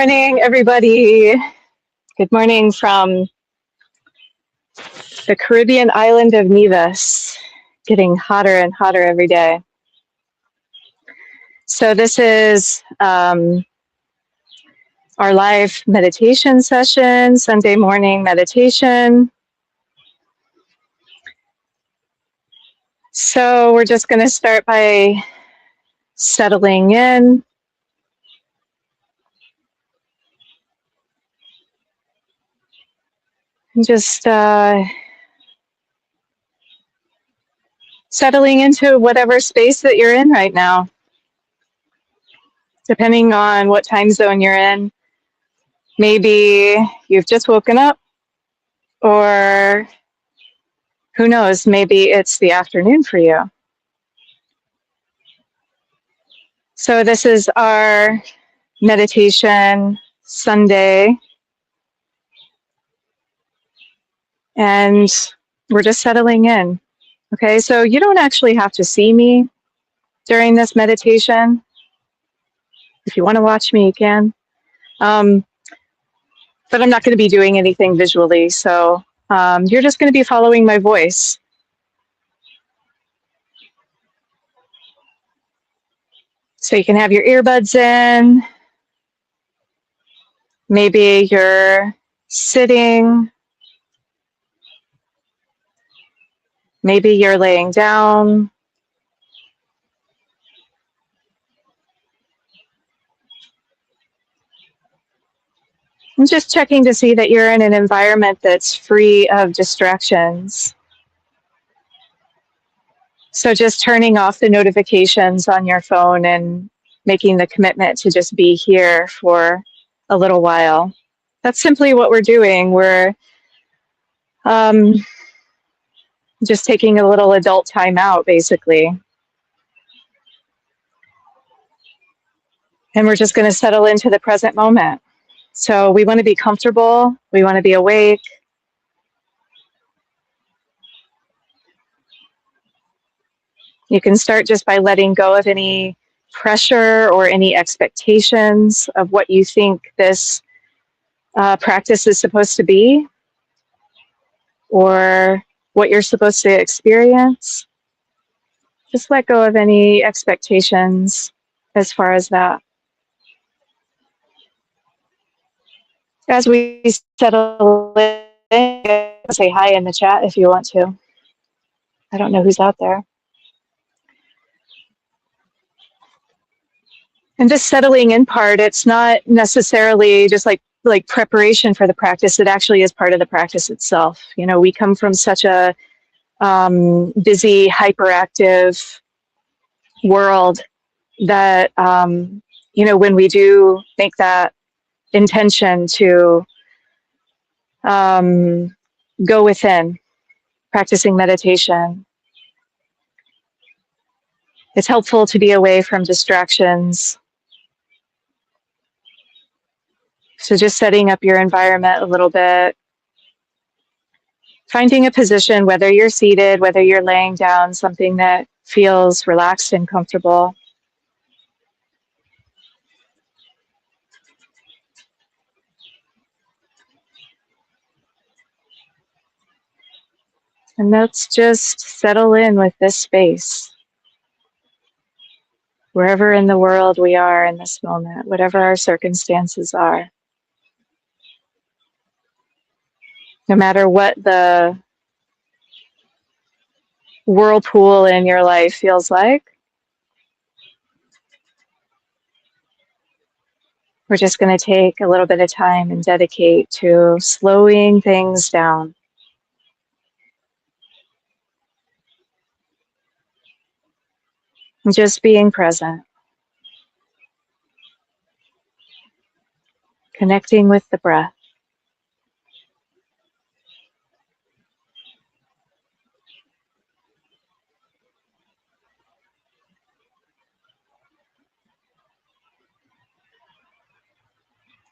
morning, everybody. Good morning from the Caribbean island of Nevis, getting hotter and hotter every day. So this is our live meditation session, Sunday morning meditation. So we're just going to start by settling in. And just settling into whatever space that you're in right now. Depending on what time zone you're in, maybe you've just woken up, or who knows, maybe it's the afternoon for you. So this is our meditation Sunday, and we're just settling in. Okay, so you don't actually have to see me during this meditation. If you want to watch me, you can. But I'm not going to be doing anything visually, so you're just going to be following my voice. So you can have your earbuds in. Maybe you're sitting. Maybe you're laying down. I'm just checking to see that you're in an environment that's free of distractions. So just turning off the notifications on your phone and making the commitment to just be here for a little while. That's simply what we're doing. We're just taking a little adult time out, basically. And we're just going to settle into the present moment. So we want to be comfortable. We want to be awake. You can start just by letting go of any pressure or any expectations of what you think this practice is supposed to be, or what you're supposed to experience. Just let go of any expectations as far as that. As we settle in, say hi in the chat if you want to. I don't know who's out there. And this settling in part, it's not necessarily just like preparation for the practice. It actually is part of the practice itself. You know, we come from such a busy, hyperactive world that, you know, when we do make that intention to go within, practicing meditation, it's helpful to be away from distractions. So just setting up your environment a little bit, finding a position, whether you're seated, whether you're laying down, something that feels relaxed and comfortable. And let's just settle in with this space, wherever in the world we are in this moment, whatever our circumstances are. No matter what the whirlpool in your life feels like, we're just going to take a little bit of time and dedicate to slowing things down. And just being present. Connecting with the breath.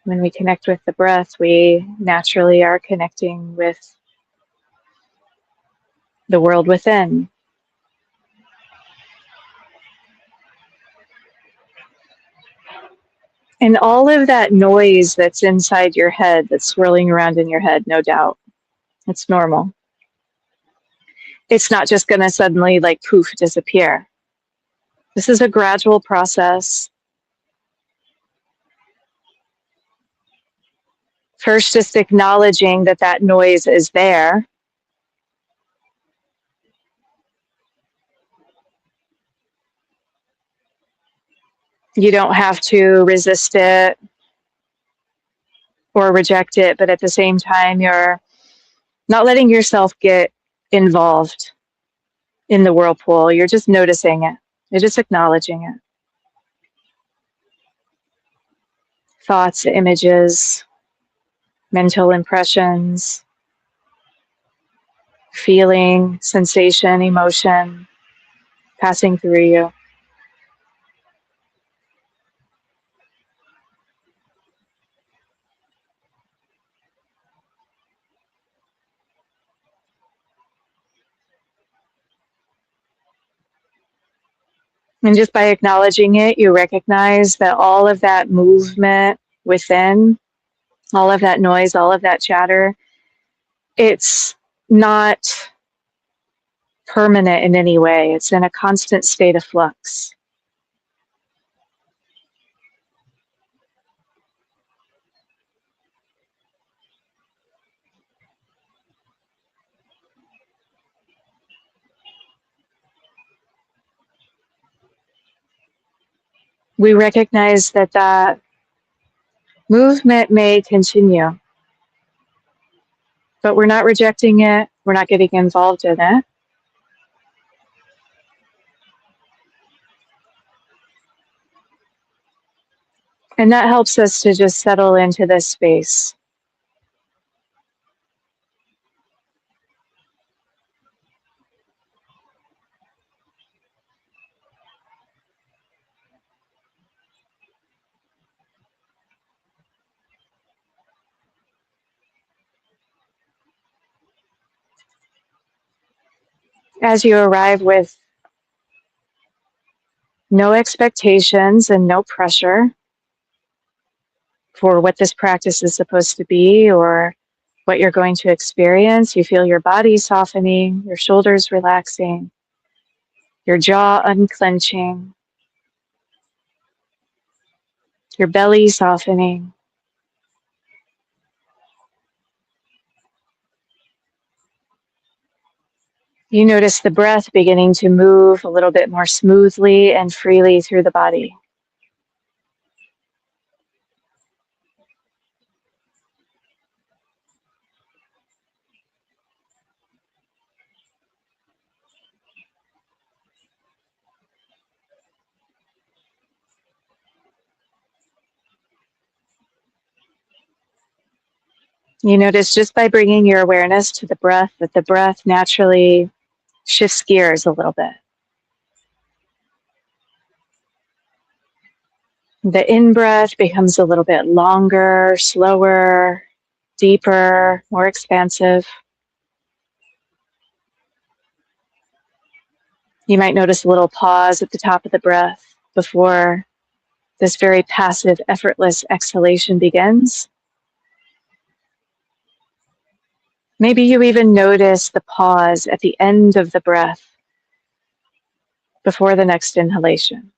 When we connect with the breath, we naturally are connecting with the world within. And all of that noise that's inside your head, that's swirling around in your head, no doubt, it's normal. It's not just going to suddenly like poof disappear. This is a gradual process. First, just acknowledging that that noise is there. You don't have to resist it or reject it, but at the same time, you're not letting yourself get involved in the whirlpool. You're just noticing it. You're just acknowledging it. Thoughts, images, mental impressions, feeling, sensation, emotion passing through you. And just by acknowledging it, you recognize that all of that movement within, all of that noise, all of that chatter, it's not permanent in any way. It's in a constant state of flux. We recognize that that movement may continue, but we're not rejecting it. We're not getting involved in it. And that helps us to just settle into this space. As you arrive with no expectations and no pressure for what this practice is supposed to be or what you're going to experience, you feel your body softening, your shoulders relaxing, your jaw unclenching, your belly softening. You notice the breath beginning to move a little bit more smoothly and freely through the body. You notice just by bringing your awareness to the breath that the breath naturally shifts gears a little bit. The in-breath becomes a little bit longer, slower, deeper, more expansive. You might notice a little pause at the top of the breath before this very passive, effortless exhalation begins. Maybe you even notice the pause at the end of the breath before the next inhalation.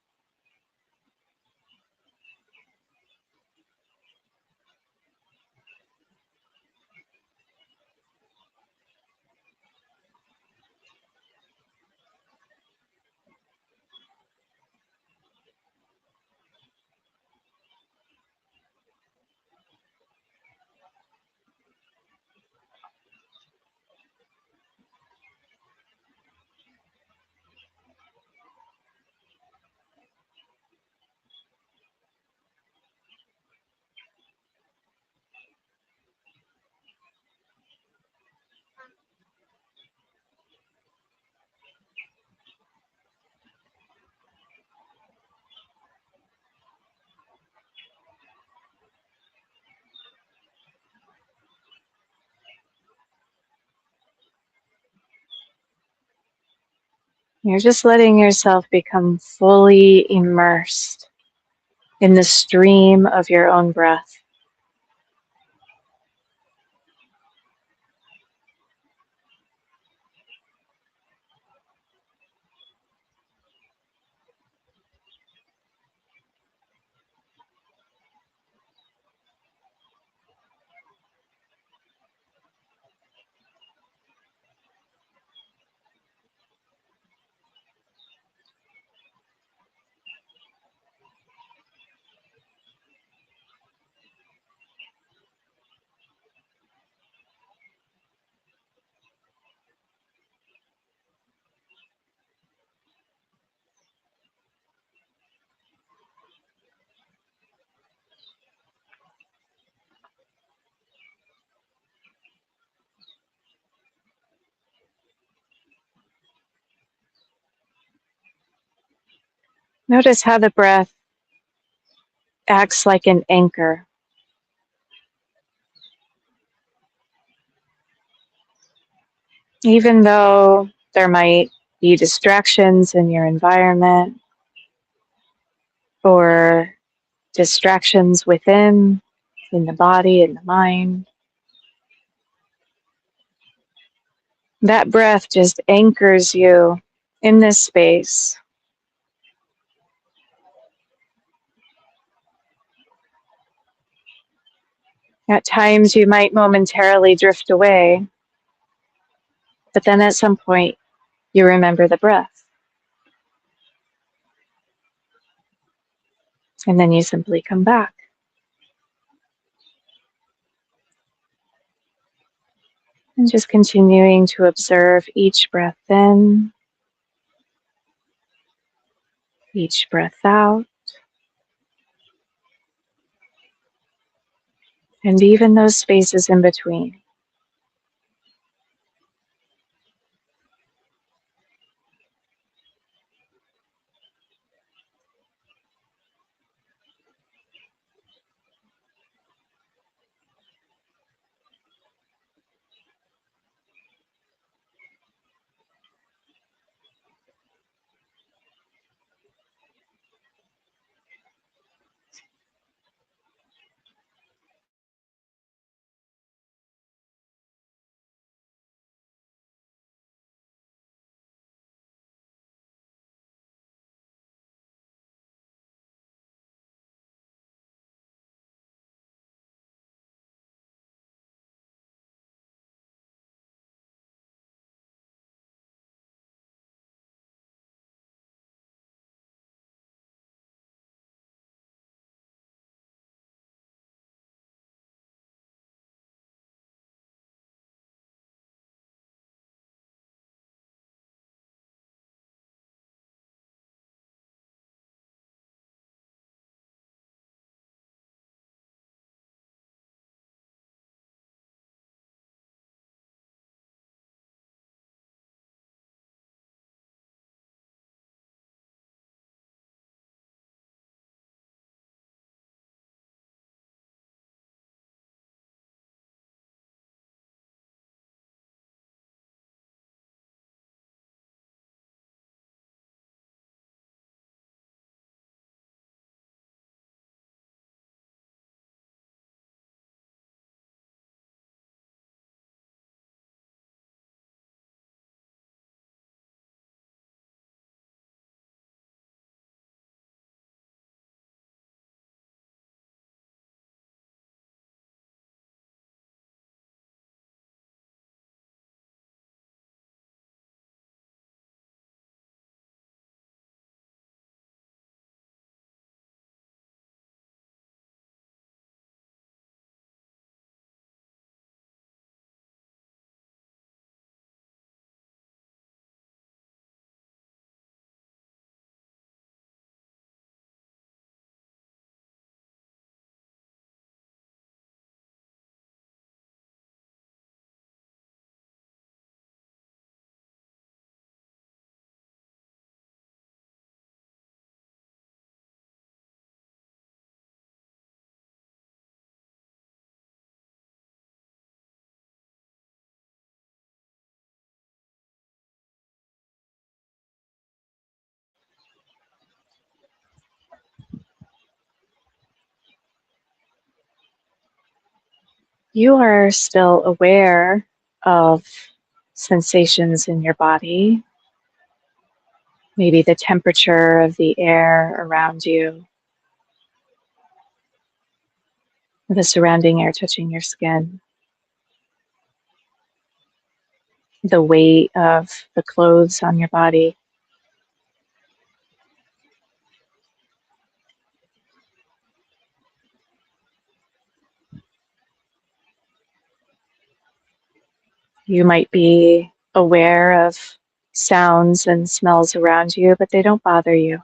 You're just letting yourself become fully immersed in the stream of your own breath. Notice how the breath acts like an anchor. Even though there might be distractions in your environment or distractions within, in the body, in the mind, that breath just anchors you in this space. At times you might momentarily drift away, but then at some point you remember the breath. And then you simply come back. And just continuing to observe each breath in, each breath out, and even those spaces in between. you are still aware of sensations in your body, maybe the temperature of the air around you, the surrounding air touching your skin, the weight of the clothes on your body. You might be aware of sounds and smells around you, but they don't bother you.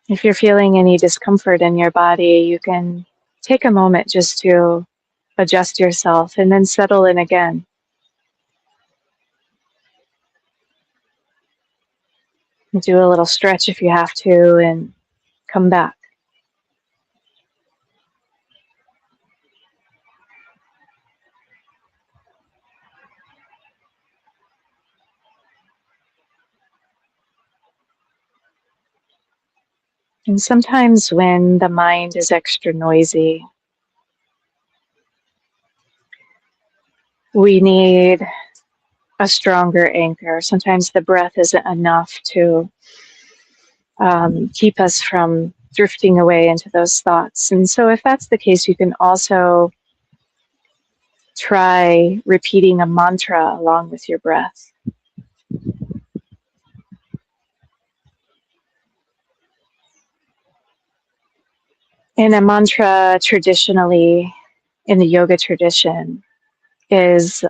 If you're feeling any discomfort in your body, you can take a moment just to adjust yourself and then settle in again. Do a little stretch if you have to and come back. And sometimes when the mind is extra noisy, we need a stronger anchor. Sometimes the breath isn't enough to keep us from drifting away into those thoughts. And so, if that's the case, you can also try repeating a mantra along with your breath. And a mantra, traditionally in the yoga tradition, is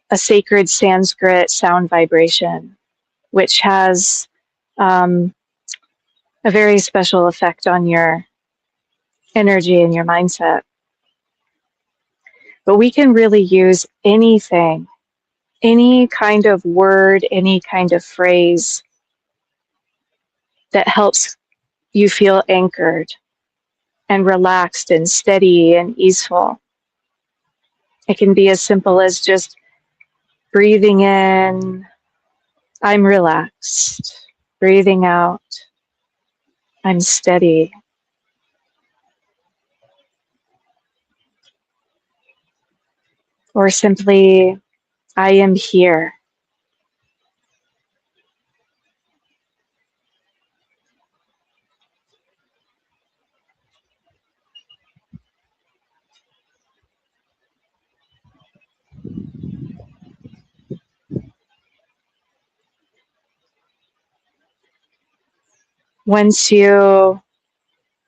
a sacred Sanskrit sound vibration, which has um, a very special effect on your energy and your mindset. But we can really use anything, any kind of word, any kind of phrase that helps you feel anchored and relaxed and steady and easeful. It can be as simple as just breathing in, I'm relaxed. Breathing out, I'm steady. Or simply, I am here. Once you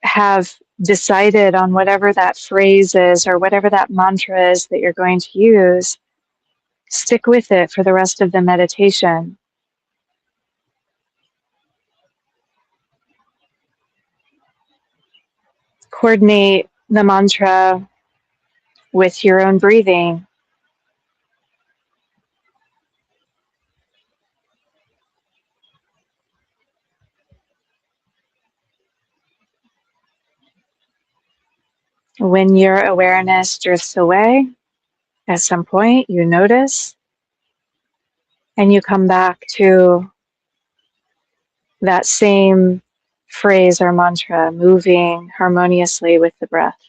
have decided on whatever that phrase is or whatever that mantra is that you're going to use, stick with it for the rest of the meditation. Coordinate the mantra with your own breathing. When your awareness drifts away, at some point you notice and you come back to that same phrase or mantra, moving harmoniously with the breath.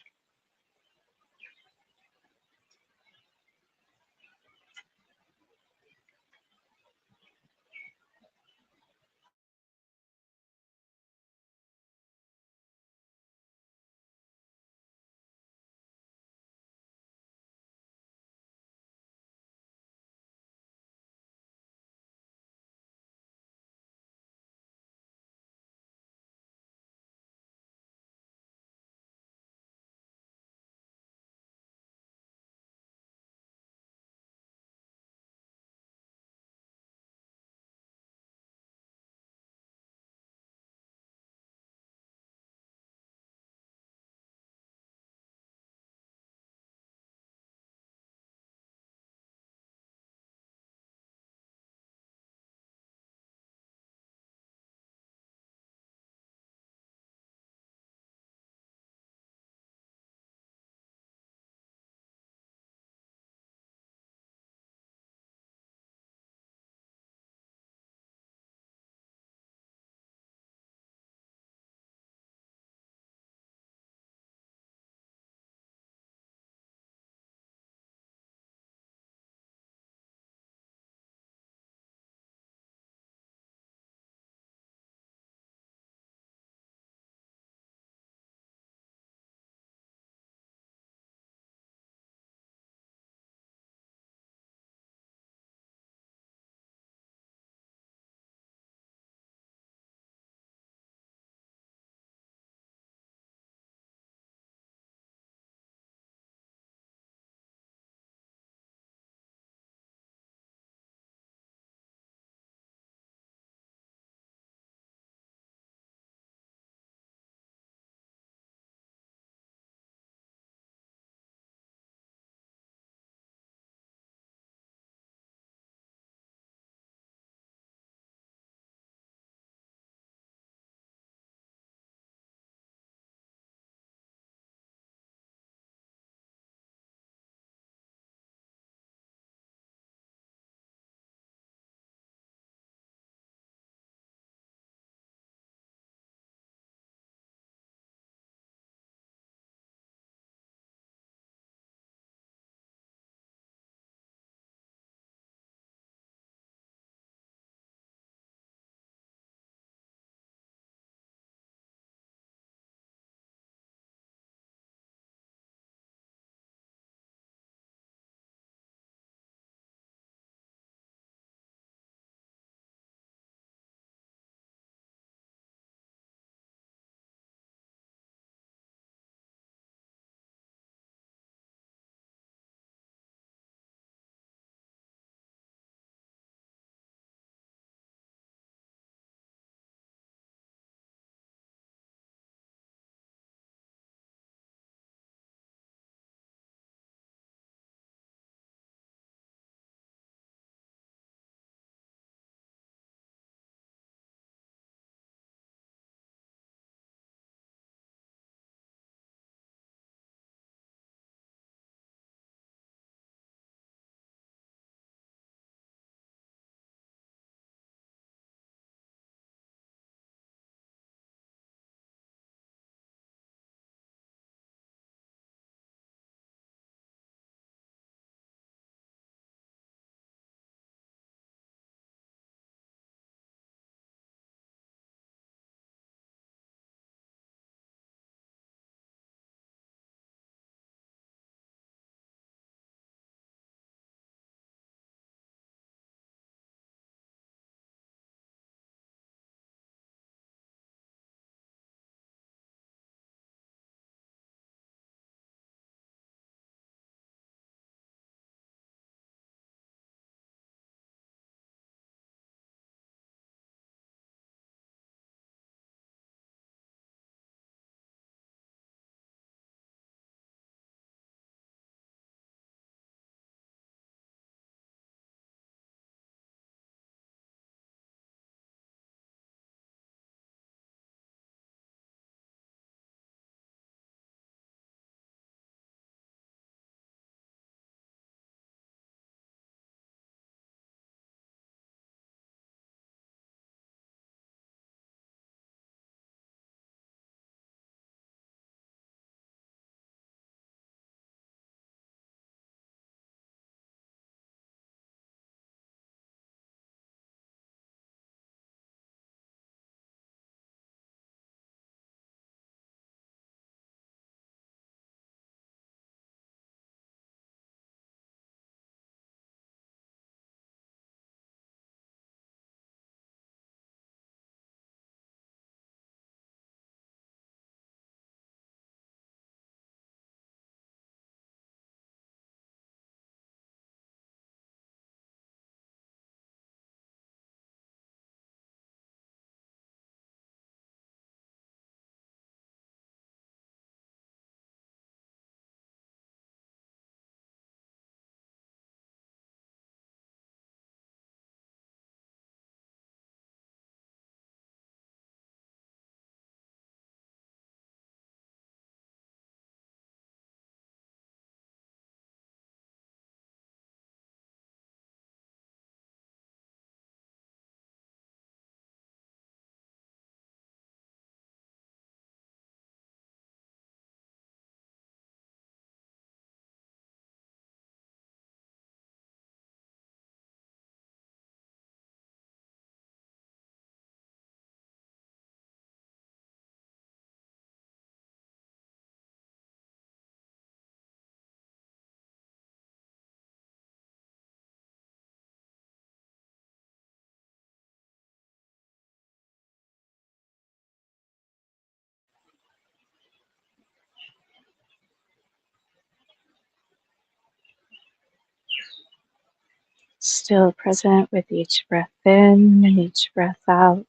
still present with each breath in and each breath out.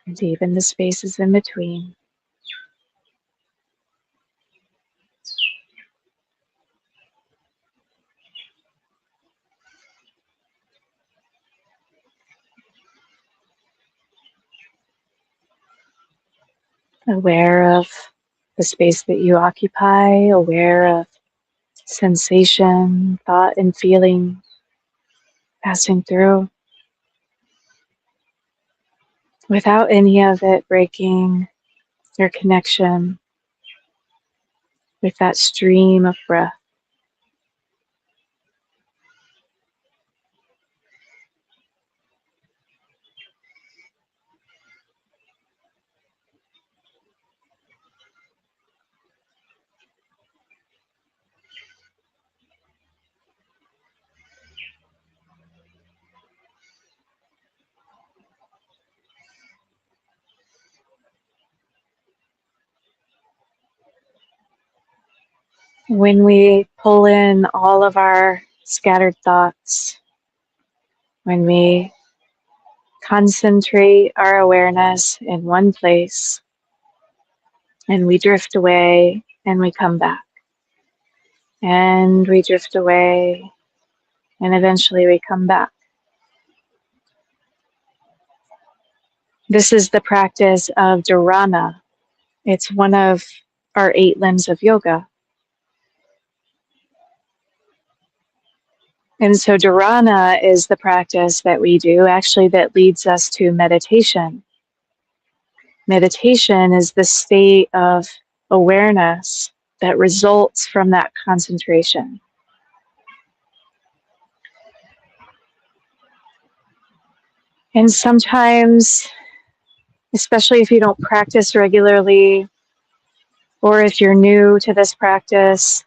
And even the spaces in between. Aware of the space that you occupy, aware of sensation, thought, and feeling passing through, without any of it breaking your connection with that stream of breath. When we pull in all of our scattered thoughts, when we concentrate our awareness in one place, and we drift away and we come back, and we drift away and eventually we come back. This is the practice of dharana. It's one of our 8 limbs of yoga. And so dharana is the practice that we do, actually, that leads us to meditation. Meditation is the state of awareness that results from that concentration. And sometimes, especially if you don't practice regularly, or if you're new to this practice,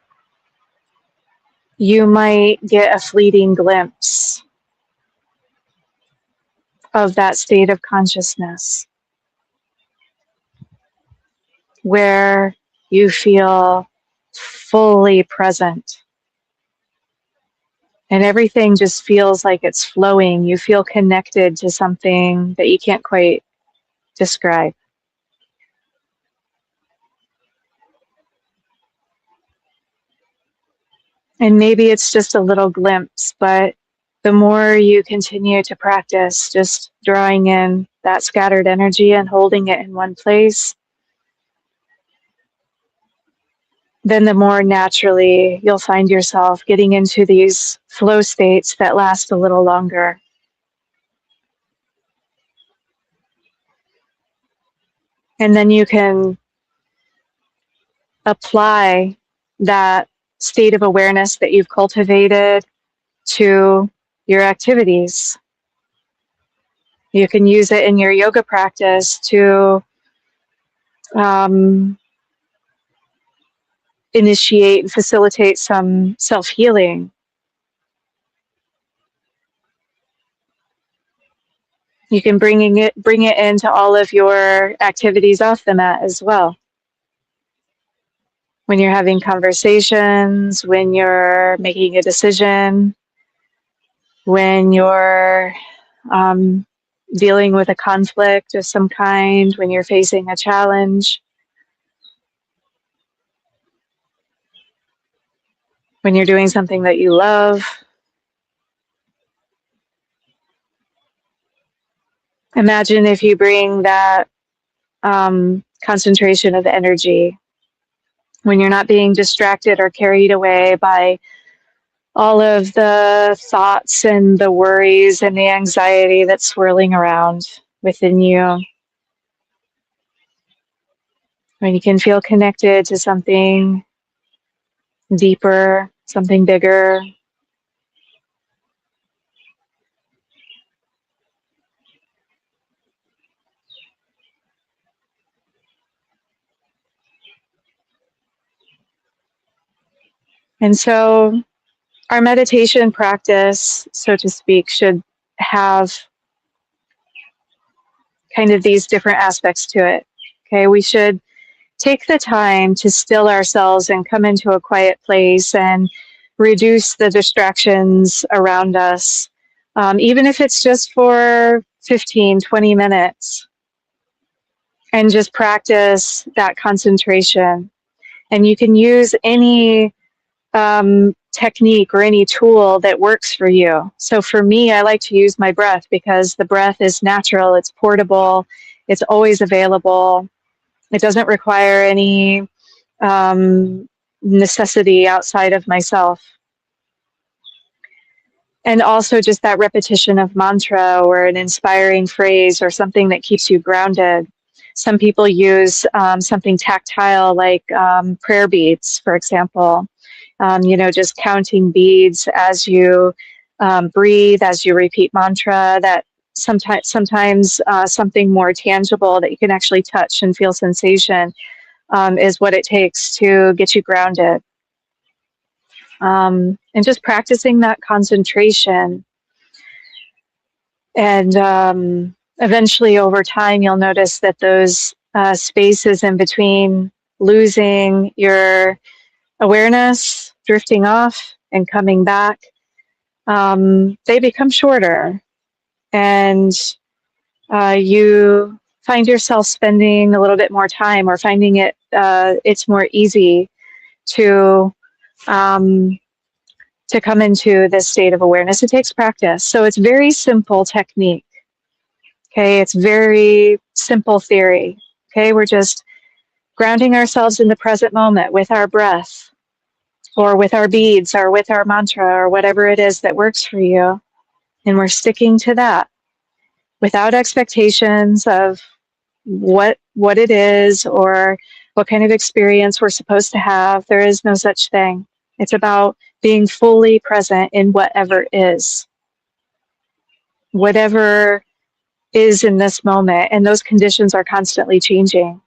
you might get a fleeting glimpse of that state of consciousness where you feel fully present and everything just feels like it's flowing. You feel connected to something that you can't quite describe. And maybe it's just a little glimpse, but the more you continue to practice just drawing in that scattered energy and holding it in one place, then the more naturally you'll find yourself getting into these flow states that last a little longer. And then you can apply that state of awareness that you've cultivated to your activities. You can use it in your yoga practice to initiate and facilitate some self-healing. You can bring it into all of your activities off the mat as well. When you're having conversations, when you're making a decision, when you're dealing with a conflict of some kind, when you're facing a challenge, when you're doing something that you love. Imagine if you bring that concentration of energy when you're not being distracted or carried away by all of the thoughts and the worries and the anxiety that's swirling around within you. When you can feel connected to something deeper, something bigger. And so our meditation practice, so to speak, should have kind of these different aspects to it. Okay, we should take the time to still ourselves and come into a quiet place and reduce the distractions around us, even if it's just for 15, 20 minutes, and just practice that concentration. And you can use any technique or any tool that works for you. So for me, I like to use my breath because the breath is natural, it's portable, it's always available. It doesn't require any necessity outside of myself. And also just that repetition of mantra or an inspiring phrase or something that keeps you grounded. Some people use something tactile like prayer beads, for example. Just counting beads as you breathe, as you repeat mantra. That sometimes something more tangible that you can actually touch and feel sensation is what it takes to get you grounded. And just practicing that concentration. And eventually over time, you'll notice that those spaces in between losing your awareness, drifting off and coming back, they become shorter. And you find yourself spending a little bit more time or finding it's more easy to come into this state of awareness. It takes practice. So it's very simple technique. Okay, it's very simple theory. Okay, we're just grounding ourselves in the present moment with our breath or with our beads or with our mantra or whatever it is that works for you. And we're sticking to that without expectations of what it is or what kind of experience we're supposed to have. There is no such thing. It's about being fully present in whatever is in this moment, and those conditions are constantly changing.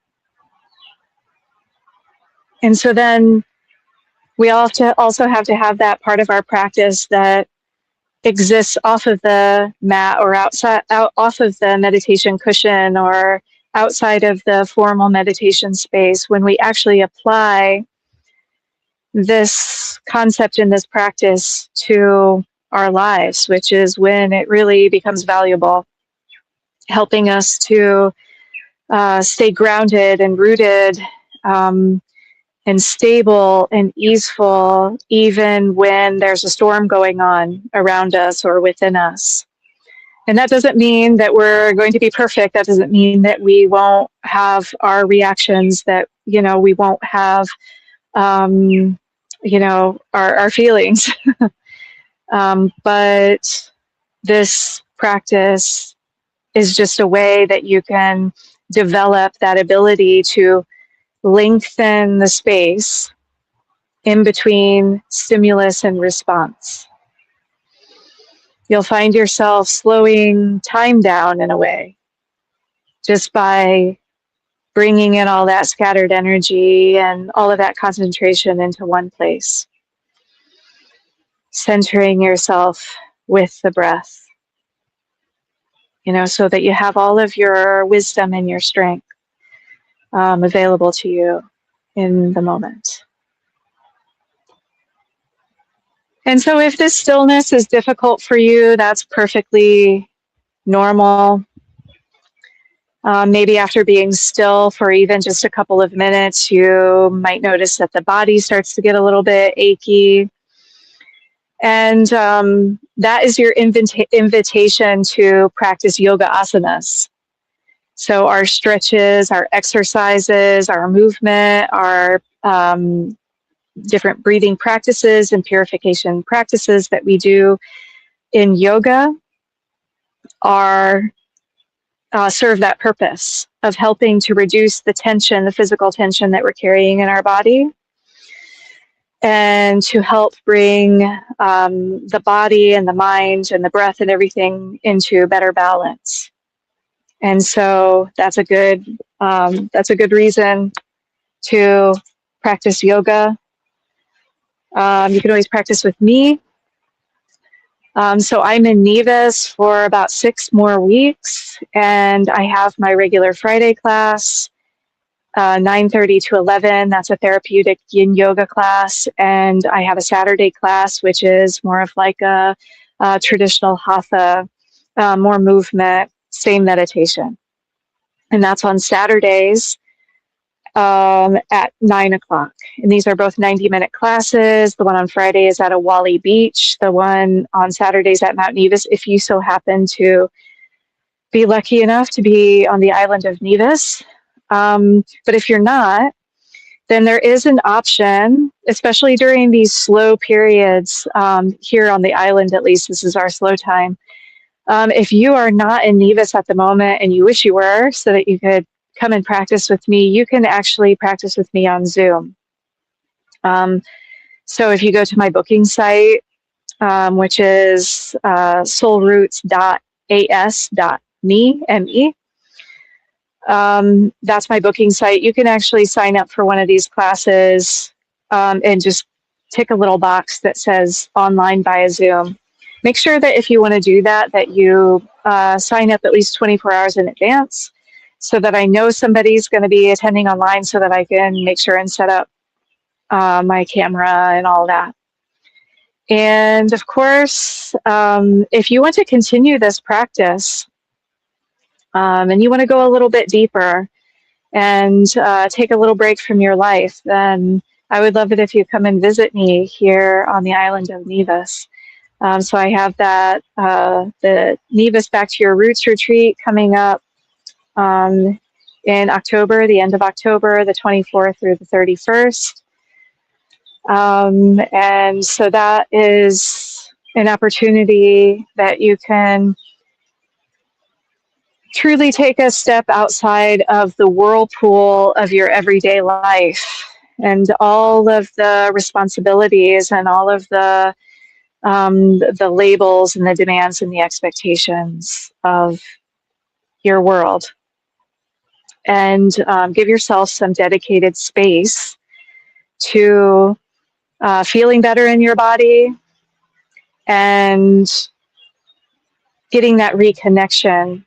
And so then we also have to have that part of our practice that exists off of the mat or off of the meditation cushion or outside of the formal meditation space, when we actually apply this concept and this practice to our lives, which is when it really becomes valuable, helping us to stay grounded and rooted and stable and easeful, even when there's a storm going on around us or within us. And that doesn't mean that we're going to be perfect. That doesn't mean that we won't have our reactions, that, we won't have, our feelings. But this practice is just a way that you can develop that ability to lengthen the space in between stimulus and response. You'll find yourself slowing time down in a way, just by bringing in all that scattered energy and all of that concentration into one place. Centering yourself with the breath, so that you have all of your wisdom and your strength available to you in the moment. And so if this stillness is difficult for you, that's perfectly normal. Maybe after being still for even just a couple of minutes, you might notice that the body starts to get a little bit achy. And that is your invitation to practice yoga asanas. So our stretches, our exercises, our movement, our different breathing practices and purification practices that we do in yoga are serve that purpose of helping to reduce the tension, the physical tension that we're carrying in our body, and to help bring the body and the mind and the breath and everything into better balance. And so that's a good reason to practice yoga. You can always practice with me. So I'm in Nevis for about 6 more weeks, and I have my regular Friday class 9:30 to 11. That's a therapeutic yin yoga class. And I have a Saturday class, which is more of like a traditional hatha, more movement, same meditation. And that's on Saturdays at 9 o'clock. And these are both 90-minute classes. The one on Friday is at Awali Beach. The one on Saturdays at Mount Nevis, if you so happen to be lucky enough to be on the island of Nevis. But if you're not, then there is an option, especially during these slow periods here on the island, at least this is our slow time. If you are not in Nevis at the moment and you wish you were so that you could come and practice with me, you can actually practice with me on Zoom. So if you go to my booking site, which is soulroots.as.me, M-E, that's my booking site. You can actually sign up for one of these classes and just tick a little box that says online via Zoom. Make sure that if you want to do that, that you sign up at least 24 hours in advance so that I know somebody's going to be attending online so that I can make sure and set up my camera and all that. And of course, if you want to continue this practice and you want to go a little bit deeper and take a little break from your life, then I would love it if you come and visit me here on the island of Nevis. So I have that, the Nevis Back to Your Roots retreat coming up in October, the end of October, the 24th through the 31st. And so that is an opportunity that you can truly take a step outside of the whirlpool of your everyday life and all of the responsibilities and all of the labels and the demands and the expectations of your world, and give yourself some dedicated space to feeling better in your body and getting that reconnection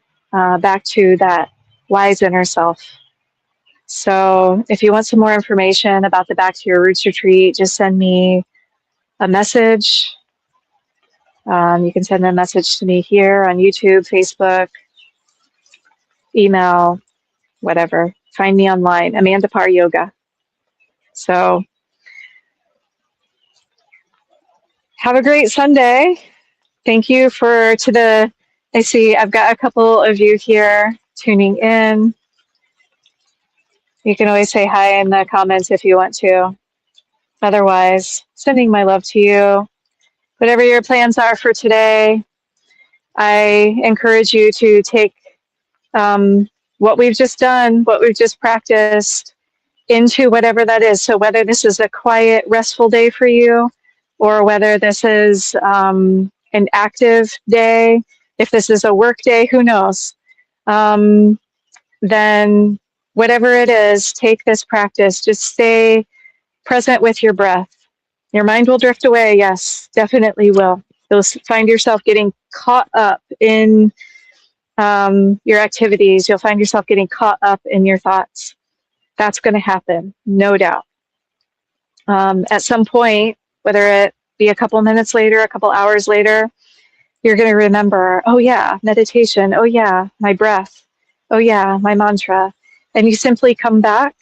back to that wise inner self. So if you want some more information about the Back to Your Roots retreat, just send me a message. You can send a message to me here on YouTube, Facebook, email, whatever. Find me online, Amanda Parr Yoga. So have a great Sunday. Thank you I see I've got a couple of you here tuning in. You can always say hi in the comments if you want to. Otherwise, sending my love to you. Whatever your plans are for today, I encourage you to take what we've just done, what we've just practiced, into whatever that is. So whether this is a quiet, restful day for you, or whether this is an active day, if this is a work day, who knows? Then whatever it is, take this practice. Just stay present with your breath. Your mind will drift away, yes, definitely will. You'll find yourself getting caught up in your activities. You'll find yourself getting caught up in your thoughts. That's going to happen, no doubt. At some point, whether it be a couple minutes later, a couple hours later, you're going to remember, oh yeah, meditation, oh yeah, my breath, oh yeah, my mantra. And you simply come back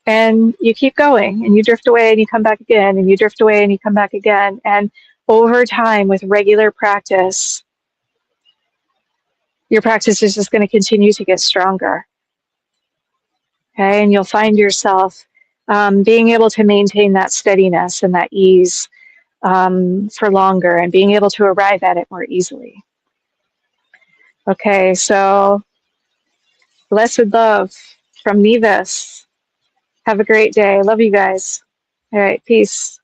and you keep going and you drift away and you come back again and you drift away and you come back again. And over time, with regular practice, your practice is just going to continue to get stronger. Okay, and you'll find yourself being able to maintain that steadiness and that ease for longer and being able to arrive at it more easily. Okay, so blessed love from Nevis. Have a great day. Love you guys. All right, peace.